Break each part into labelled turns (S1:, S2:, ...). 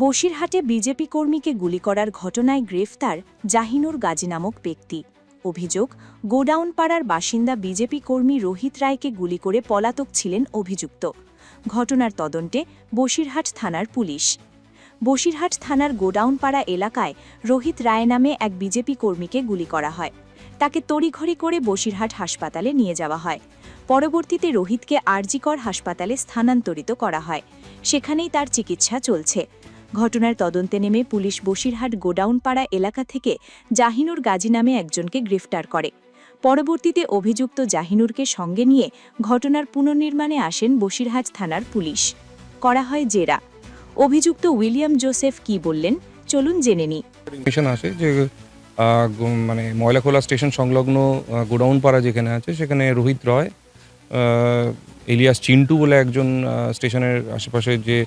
S1: বসিরহাটে BJP কর্মীকে গুলি করার ঘটনায় গ্রেফতার জাহিনুর গাজী নামক ব্যক্তি। অভিযোগ, গোডাউন পাড়ার বাসিন্দা বিজেপি কর্মী রোহিত রায়কে গুলি করে পলাতক ছিলেন অভিযুক্ত। ঘটনার তদন্তে বসিরহাট থানার পুলিশ। বসিরহাট থানার গোডাউন পাড়া এলাকায় রোহিত রায় নামে এক বিজেপি কর্মীকে গুলি করা হয়। তাকে তড়িঘড়ি করে বসিরহাট হাসপাতালে নিয়ে যাওয়া হয়। পরবর্তীতে রোহিতকে আরজিকর হাসপাতালে স্থানান্তরিত করা হয়। সেখানেই তার চিকিৎসা চলছে। ঘটনার তদন্তে নেমে পুলিশ বসিরহাট গোডাউনপাড়া এলাকা থেকে জাহিনুর গাজী নামে একজনকে গ্রেফতার করে। পরবর্তীতে অভিযুক্ত জাহিনুরকে সঙ্গে নিয়ে ঘটনার পুনর্নির্মাণে আসেন বসিরহাট থানার পুলিশ। করা হয় জেরা। অভিযুক্ত উইলিয়াম জোসেফ কি বললেন, চলুন জেনে নিই।
S2: মিশন আসে যে মানে ময়লাখোলা স্টেশন সংলগ্ন গোডাউন পাড়া যেখানে আছে সেখানে রোহিত রয় এলিয়াস চিন্টু বলে একজন স্টেশনের আশেপাশে যে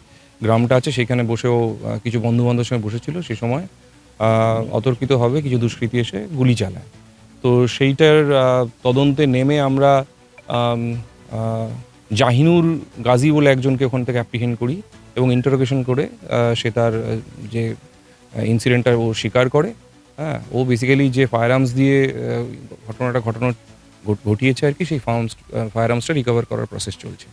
S2: গ্রামটা আছে সেখানে বসেও কিছু বন্ধুবান্ধবের সঙ্গে বসেছিল। সে সময় অতর্কিতভাবে কিছু দুষ্কৃতী এসে গুলি চালায়। তো সেইটার তদন্তে নেমে আমরা জাহিনুর গাজী বলে একজনকে ওখান থেকে অ্যাপ্রিহেন্ড করি এবং ইন্টারোগেশন করে সে তার যে ইনসিডেন্টটা ও স্বীকার করে। হ্যাঁ, ও বেসিক্যালি যে ফায়ার আর্মস দিয়ে ঘটনাটা ঘটিয়েছে আর কি, সেই ফায়ার আর্মসটা রিকভার করার প্রসেস চলছে।